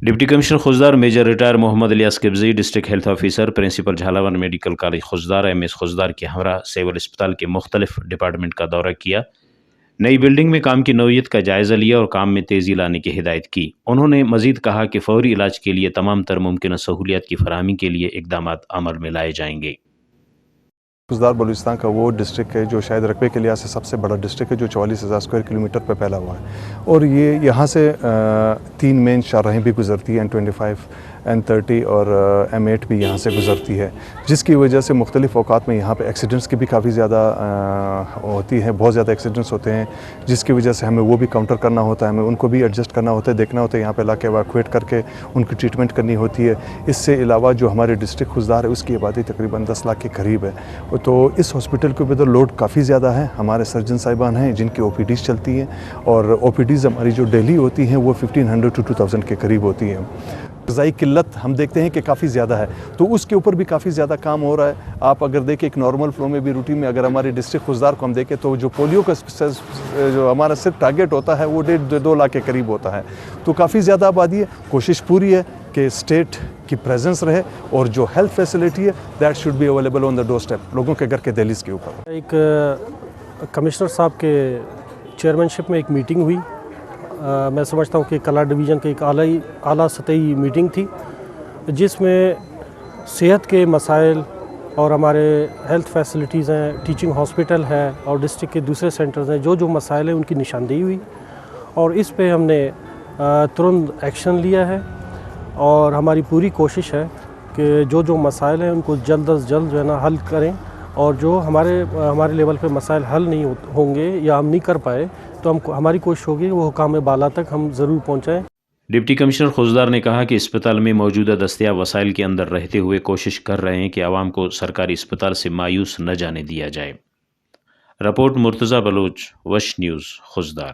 Deputy commissioner Khuzdar major retire Muhammad Ilyas Qubzai, district health officer principal Jhalawan medical college Khuzdar M S Khuzdar کے ہمراہ civil اسپتال کے مختلف ڈپارٹمنٹ کا دورہ کیا، نئی بلڈنگ میں کام کی نوعیت کا جائزہ لیا اور کام میں تیزی لانے کی ہدایت کی۔ انہوں نے مزید کہا کہ فوری علاج کے لیے تمام تر ممکنہ سہولیات کی فراہمی کے لیے اقدامات عمل میں لائے جائیں گے۔ خوزدار بلوچستان کا وہ ڈسٹرکٹ ہے جو شاید رقبے کے لحاظ سے سب سے بڑا ڈسٹرکٹ ہے، جو 44,000 اسکوائر کلومیٹر پہ پھیلا ہوا ہے، اور یہ یہاں سے 3 مین شاہراہیں بھی گزرتی ہیں، N25 N30 اور M8 بھی یہاں سے گزرتی ہے، جس کی وجہ سے مختلف اوقات میں یہاں پہ ایکسیڈنٹس کی بھی کافی زیادہ ہوتی ہے، بہت زیادہ ایکسیڈنٹس ہوتے ہیں، جس کی وجہ سے ہمیں وہ بھی کاؤنٹر کرنا ہوتا ہے، ہمیں ان کو بھی ایڈجسٹ کرنا ہوتا ہے، دیکھنا ہوتا ہے، یہاں پہ لا کے ایواکویٹ کر کے ان کی ٹریٹمنٹ کرنی ہوتی ہے۔ اس سے علاوہ جو ہمارے ڈسٹرکٹ خوزدار ہے اس کی آبادی تقریباً 10 لاکھ کے قریب ہے، تو اس ہاسپٹل کے اوپر لوڈ کافی زیادہ ہے۔ ہمارے سرجن صاحبان ہیں جن کی OPDs چلتی ہیں، اور OPDs ہماری جو ڈیلی ہوتی ہیں وہ 1500 to 2000 کے قریب ہوتی ہیں۔ غذائی قلت ہم دیکھتے ہیں کہ کافی زیادہ ہے، تو اس کے اوپر بھی کافی زیادہ کام ہو رہا ہے۔ آپ اگر دیکھیں ایک نارمل فلو میں بھی روٹین میں اگر ہمارے ڈسٹرکٹ خوزدار کو ہم دیکھیں تو جو پولیو کا جو ہمارا صرف ٹارگیٹ ہوتا ہے وہ 1.5-2 لاکھ کے قریب ہوتا ہے، تو کافی زیادہ آبادی ہے۔ کوشش پوری ہے کہ اسٹیٹ کی پریزنس رہے اور جو ہیلتھ فیسلٹی ہے that should be available on the doorstep, لوگوں کے گھر کے دہلیز کے اوپر۔ ایک کمشنر صاحب کے چیئرمین شپ میں ایک میٹنگ ہوئی، میں سمجھتا ہوں کہ کلا ڈویژن کی ایک اعلیٰ سطحی میٹنگ تھی، جس میں صحت کے مسائل اور ہمارے ہیلتھ فیسلٹیز ہیں، ٹیچنگ ہاسپٹل ہے اور ڈسٹرکٹ کے دوسرے سینٹرز ہیں، جو مسائل ہیں ان کی نشاندہی ہوئی، اور اس پہ ہم نے ترنت ایکشن لیا ہے، اور ہماری پوری کوشش ہے کہ جو مسائل ہیں ان کو جلد از جلد جو ہے نا حل کریں، اور جو ہمارے لیول پہ مسائل حل نہیں ہوں گے یا ہم نہیں کر پائے تو ہماری کوشش ہوگی وہ حکام بالا تک ہم ضرور پہنچائیں۔ ڈپٹی کمشنر خوزدار نے کہا کہ اسپتال میں موجودہ دستیاب وسائل کے اندر رہتے ہوئے کوشش کر رہے ہیں کہ عوام کو سرکاری اسپتال سے مایوس نہ جانے دیا جائے۔ رپورٹ مرتضیٰ بلوچ، وش نیوز، خوزدار۔